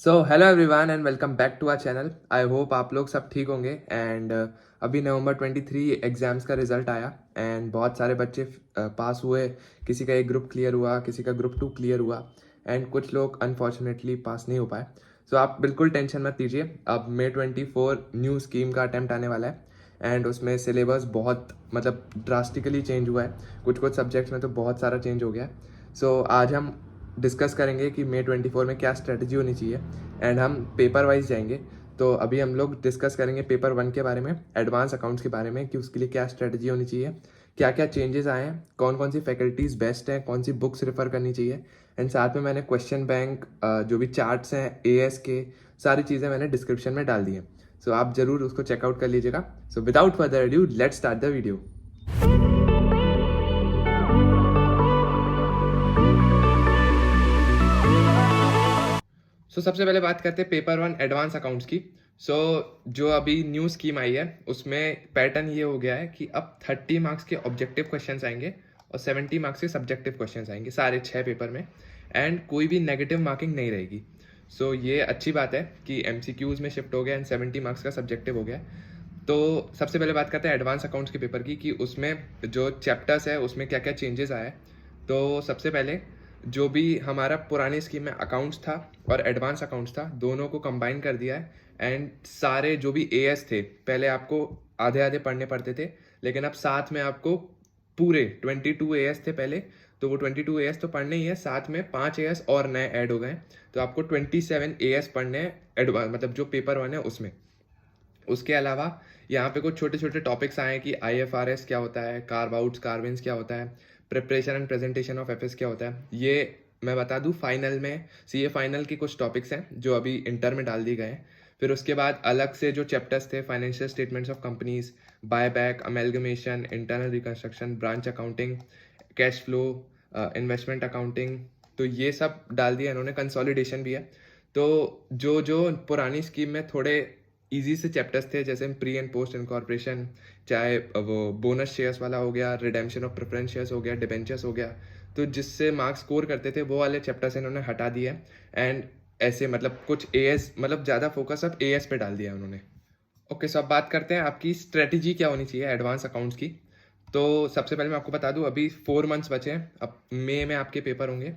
So hello everyone and welcome back to our channel. I hope आप लोग सब ठीक होंगे एंड अभी नवंबर 23 एग्ज़ाम्स का रिज़ल्ट आया एंड बहुत सारे बच्चे पास हुए। किसी का एक ग्रुप क्लियर हुआ, किसी का ग्रुप 2 क्लियर हुआ एंड कुछ लोग अनफॉर्चुनेटली पास नहीं हो पाए। सो आप बिल्कुल टेंशन मत लीजिए। अब May 24 न्यू स्कीम का अटैम्प्ट आने वाला है एंड उसमें सिलेबस बहुत मतलब ड्रास्टिकली चेंज हुआ है। कुछ कुछ सब्जेक्ट्स में तो बहुत सारा चेंज हो गया है। सो आज हम डिस्कस करेंगे कि May 24 में क्या स्ट्रेटजी होनी चाहिए एंड हम पेपर वाइज जाएंगे। तो अभी हम लोग डिस्कस करेंगे पेपर 1 के बारे में, एडवांस अकाउंट्स के बारे में कि उसके लिए क्या स्ट्रेटजी होनी चाहिए, क्या क्या चेंजेस आए हैं, कौन कौन सी फैकल्टीज़ बेस्ट हैं, कौन सी बुक्स रेफर करनी चाहिए एंड साथ में मैंने क्वेश्चन बैंक जो भी चार्ट्स हैं एएस के, सारी चीज़ें मैंने डिस्क्रिप्शन में डाल दी हैं। सो आप ज़रूर उसको चेकआउट कर लीजिएगा। So without further adieu let's start the video. सबसे पहले बात करते हैं पेपर 1 एडवांस अकाउंट्स की। जो अभी न्यू स्कीम आई है उसमें पैटर्न ये हो गया है कि अब 30 मार्क्स के ऑब्जेक्टिव क्वेश्चंस आएंगे और 70 मार्क्स के सब्जेक्टिव क्वेश्चंस आएंगे सारे 6 पेपर में एंड कोई भी नेगेटिव मार्किंग नहीं रहेगी। ये अच्छी बात है कि एमसीक्यूज में शिफ्ट हो गया एंड 70 मार्क्स का सब्जेक्टिव हो गया। तो सबसे पहले बात करते हैं एडवांस अकाउंट्स के पेपर की कि उसमें जो चैप्टर्स है उसमें क्या क्या चेंजेस आए। तो सबसे पहले जो भी हमारा पुरानी स्कीम में अकाउंट्स था और एडवांस अकाउंट्स था दोनों को कंबाइन कर दिया है एंड सारे जो भी एएस थे पहले आपको आधे आधे पढ़ने पड़ते थे, लेकिन अब साथ में आपको पूरे 22 एएस थे पहले, तो वो 22 एएस तो पढ़ने ही है, साथ में 5 एएस और नए ऐड हो गए। तो आपको 27 एएस पढ़ने हैं एडवांस, मतलब जो पेपर 1 है उसमें। उसके अलावा यहाँ पे कुछ छोटे छोटे टॉपिक्स आए हैं कि आईएफआरएस क्या होता है, कार्व आउट्स कार्विन्स क्या होता है, preparation and presentation of FS क्या होता है। ये मैं बता दूँ फाइनल में सीए फाइनल के कुछ टॉपिक्स हैं जो अभी इंटर में डाल दिए गए हैं। फिर उसके बाद अलग से जो चैप्टर्स थे financial statements of companies, buy back, amalgamation, internal reconstruction, branch accounting, cash flow, investment accounting, तो ये सब डाल दिया इन्होंने। कंसोलिडेशन भी है। तो जो जो पुरानी स्कीम में थोड़े इजी से चैप्टर्स थे जैसे प्री एंड पोस्ट इनकॉर्पोरेशन, चाहे वो बोनस शेयर्स वाला हो गया, रिडेम्पशन ऑफ प्रेफरेंस शेयर्स हो गया, डिबेंचर्स हो गया, तो जिससे मार्क्स स्कोर करते थे वो वाले चैप्टर्स इन्होंने हटा दिए एंड ऐसे मतलब कुछ एएस मतलब ज़्यादा फोकस अब एएस पे डाल दिया उन्होंने। ओके, सो अब बात करते हैं आपकी स्ट्रेटजी क्या होनी चाहिए एडवांस अकाउंट्स की। तो सबसे पहले मैं आपको बता दूं अभी 4 मंथ्स बचे हैं, अब मई में आपके पेपर होंगे।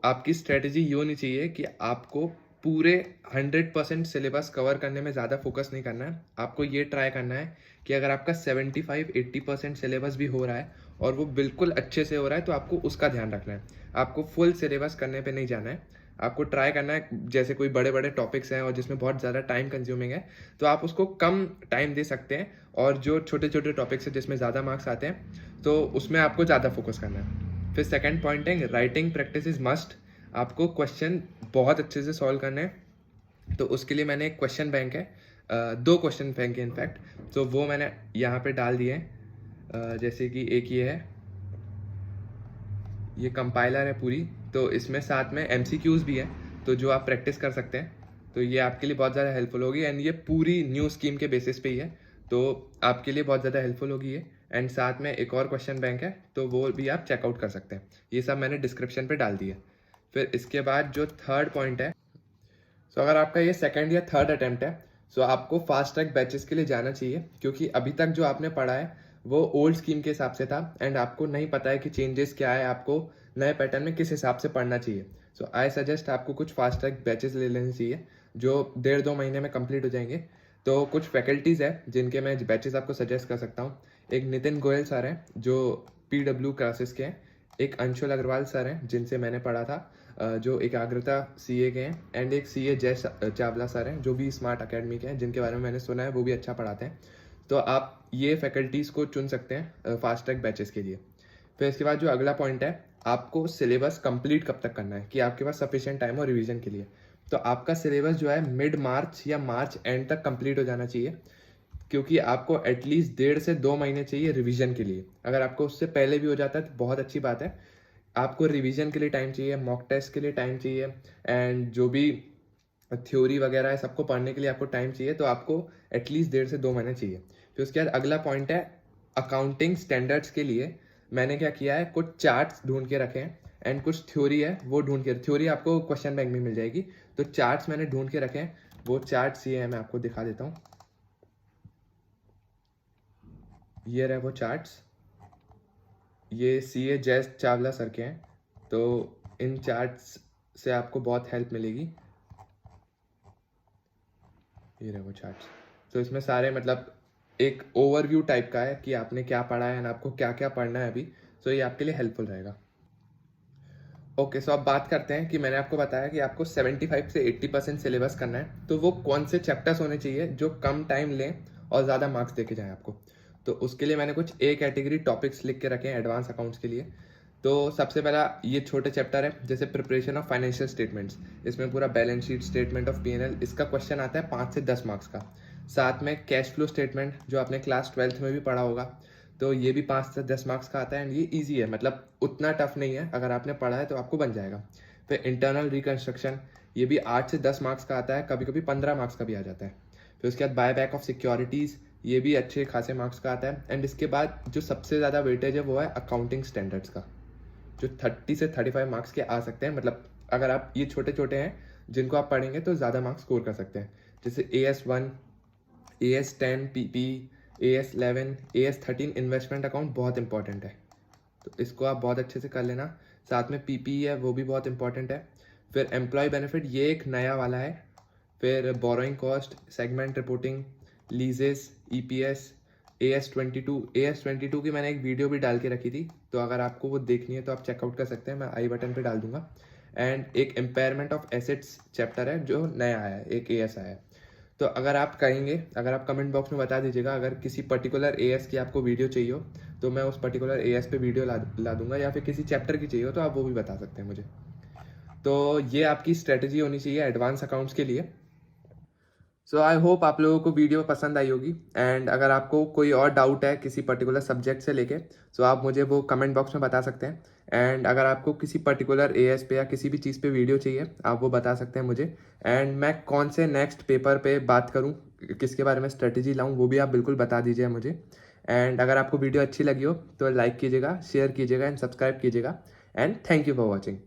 आपकी स्ट्रेटजी ये होनी चाहिए कि आपको पूरे 100% सिलेबस कवर करने में ज़्यादा फोकस नहीं करना है। आपको ये ट्राई करना है कि अगर आपका 75-80% सिलेबस भी हो रहा है और वो बिल्कुल अच्छे से हो रहा है तो आपको उसका ध्यान रखना है। आपको फुल सिलेबस करने पे नहीं जाना है। आपको ट्राई करना है जैसे कोई बड़े बड़े टॉपिक्स हैं और जिसमें बहुत ज़्यादा टाइम कंज्यूमिंग है तो आप उसको कम टाइम दे सकते हैं, और जो छोटे छोटे टॉपिक्स हैं जिसमें ज़्यादा मार्क्स आते हैं तो उसमें आपको ज़्यादा फोकस करना है। फिर सेकंड पॉइंट है राइटिंग प्रैक्टिस इज मस्ट। आपको क्वेश्चन बहुत अच्छे से सॉल्व करने हैं। तो उसके लिए मैंने एक क्वेश्चन बैंक है, 2 क्वेश्चन बैंक है इनफैक्ट, तो वो मैंने यहाँ पे डाल दिए हैं। जैसे कि एक ये है, ये कंपाइलर है पूरी, तो इसमें साथ में एमसीक्यूज भी है तो जो आप प्रैक्टिस कर सकते हैं, तो ये आपके लिए बहुत ज़्यादा हेल्पफुल होगी एंड ये पूरी न्यू स्कीम के बेसिस पे ही है तो आपके लिए बहुत ज़्यादा हेल्पफुल होगी ये। एंड साथ में एक और क्वेश्चन बैंक है तो वो भी आप चेकआउट कर सकते हैं। ये सब मैंने डिस्क्रिप्शन पे डाल दिया। फिर इसके बाद जो थर्ड पॉइंट है, अगर आपका ये सेकंड या थर्ड अटेम्प्ट है आपको फास्ट ट्रैक बैचेस के लिए जाना चाहिए, क्योंकि अभी तक जो आपने पढ़ा है वो ओल्ड स्कीम के हिसाब से था एंड आपको नहीं पता है कि चेंजेस क्या है, आपको नए पैटर्न में किस हिसाब से पढ़ना चाहिए। आई सजेस्ट आपको कुछ फास्ट ट्रैक बैचेस ले लेने चाहिए जो 1.5-2 महीने में कंप्लीट हो जाएंगे। तो कुछ फैकल्टीज़ है जिनके मैं बैचेस आपको सजेस्ट कर सकता हूँ। एक नितिन गोयल सर हैं जो PW क्लासेस के हैं, एक अंशुल अग्रवाल सर हैं जिनसे मैंने पढ़ा था, जो एकाग्रता सीए के हैं, एंड एक सीए जय चावला सर हैं जो भी स्मार्ट अकेडमी के हैं, जिनके बारे में मैंने सुना है वो भी अच्छा पढ़ाते हैं। तो आप ये फैकल्टीज़ को चुन सकते हैं फास्ट ट्रैक बैचेस के लिए। फिर इसके बाद जो अगला पॉइंट है, आपको सिलेबस कंप्लीट कब तक करना है कि आपके पास सफिशिएंट टाइम हो रिवीजन के लिए। तो आपका सिलेबस जो है मिड मार्च या मार्च एंड तक कंप्लीट हो जाना चाहिए, क्योंकि आपको एटलीस्ट 1.5 से 2 महीने चाहिए रिवीजन के लिए। अगर आपको उससे पहले भी हो जाता है तो बहुत अच्छी बात है। आपको रिवीजन के लिए टाइम चाहिए, मॉक टेस्ट के लिए टाइम चाहिए एंड जो भी थ्योरी वगैरह है सबको पढ़ने के लिए आपको टाइम चाहिए, तो आपको एटलीस्ट 1.5 से 2 महीने चाहिए। फिर उसके बाद अगला पॉइंट है अकाउंटिंग स्टैंडर्ड्स के लिए मैंने क्या किया है, कुछ चार्ट्स ढूंढ के रखे हैं एंड कुछ थ्योरी है वो ढूंढ के, थ्योरी आपको क्वेश्चन बैंक में मिल जाएगी। तो चार्ट्स मैंने ढूंढ के रखे हैं, वो चार्ट्स ये है, मैं आपको दिखा देता हूँ। ये रहे वो चार्ट्स, ये CA जय चावला सर के हैं। तो इन चार्ट्स से आपको बहुत हेल्प मिलेगी। ये रहे वो चार्ट्स। तो इसमें सारे मतलब एक ओवरव्यू टाइप का है कि आपने क्या पढ़ा है एंड आपको क्या क्या पढ़ना है अभी। सो ये आपके लिए हेल्पफुल रहेगा। ओके, सो अब बात करते हैं कि मैंने आपको बताया कि आपको 75 से 80% सिलेबस करना है, तो वो कौन से चैप्टर्स होने चाहिए जो कम टाइम लें और ज़्यादा मार्क्स देके जाएं आपको। तो उसके लिए मैंने कुछ A कैटेगरी टॉपिक्स लिख के रखे हैं एडवांस अकाउंट्स के लिए। तो सबसे पहला ये छोटे चैप्टर है, जैसे प्रिपरेशन ऑफ फाइनेंशियल स्टेटमेंट्स। इसमें पूरा balance sheet, statement of P&L, इसका क्वेश्चन आता है 5 से 10 मार्क्स का। साथ में कैश फ्लो स्टेटमेंट, जो आपने क्लास 12th में भी पढ़ा होगा, तो ये भी 5 से 10 मार्क्स का आता है एंड ये ईजी है, मतलब उतना टफ नहीं है, अगर आपने पढ़ा है तो आपको बन जाएगा। फिर इंटरनल रिकंस्ट्रक्शन, ये भी 8 से 10 मार्क्स का आता है, कभी कभी 15 मार्क्स का भी आ जाता है। फिर उसके बाद बाय बैक ऑफ सिक्योरिटीज़, ये भी अच्छे खासे मार्क्स का आता है। एंड इसके बाद जो सबसे ज़्यादा वेटेज है वो है अकाउंटिंग स्टैंडर्ड्स का, जो 30 से 35 मार्क्स के आ सकते हैं। मतलब अगर आप ये छोटे छोटे हैं जिनको आप पढ़ेंगे तो ज़्यादा मार्क्स स्कोर कर सकते हैं, जैसे AS1, AS10 PP, AS11, AS13 investment account बहुत इंपॉर्टेंट है, तो इसको आप बहुत अच्छे से कर लेना। साथ में PPE है, वो भी बहुत इंपॉर्टेंट है। फिर एम्प्लॉय बेनिफिट, ये एक नया वाला है। फिर borrowing cost, segment reporting, लीजेस, EPS, AS22 की मैंने एक वीडियो भी डाल के रखी थी, तो अगर आपको वो देखनी है तो आप चेकआउट कर सकते हैं, मैं आई बटन पे डाल दूंगा। एंड एक इम्पेयरमेंट ऑफ एसेट्स चैप्टर है जो नया आया है, एक AS आया है। तो अगर आप कहेंगे, अगर आप कमेंट बॉक्स में बता दीजिएगा अगर किसी पर्टिकुलर AS की आपको वीडियो चाहिए हो, तो मैं उस पर्टिकुलर AS पे वीडियो ला दूंगा, या फिर किसी चैप्टर की चाहिए हो तो आप वो भी बता सकते हैं मुझे। तो ये आपकी स्ट्रेटजी होनी चाहिए एडवांस अकाउंट्स के लिए। सो आई होप आप लोगों को वीडियो पसंद आई होगी। एंड अगर आपको कोई और डाउट है किसी पर्टिकुलर सब्जेक्ट से लेके, तो आप मुझे वो कमेंट बॉक्स में बता सकते हैं। एंड अगर आपको किसी पर्टिकुलर AS पे या किसी भी चीज़ पे वीडियो चाहिए, आप वो बता सकते हैं मुझे। एंड मैं कौन से नेक्स्ट पेपर पे बात करूँ, किसके बारे में स्ट्रेटजी लाऊँ, वो भी आप बिल्कुल बता दीजिए मुझे। एंड अगर आपको वीडियो अच्छी लगी हो तो लाइक कीजिएगा, शेयर कीजिएगा एंड सब्सक्राइब कीजिएगा। And thank you for watching.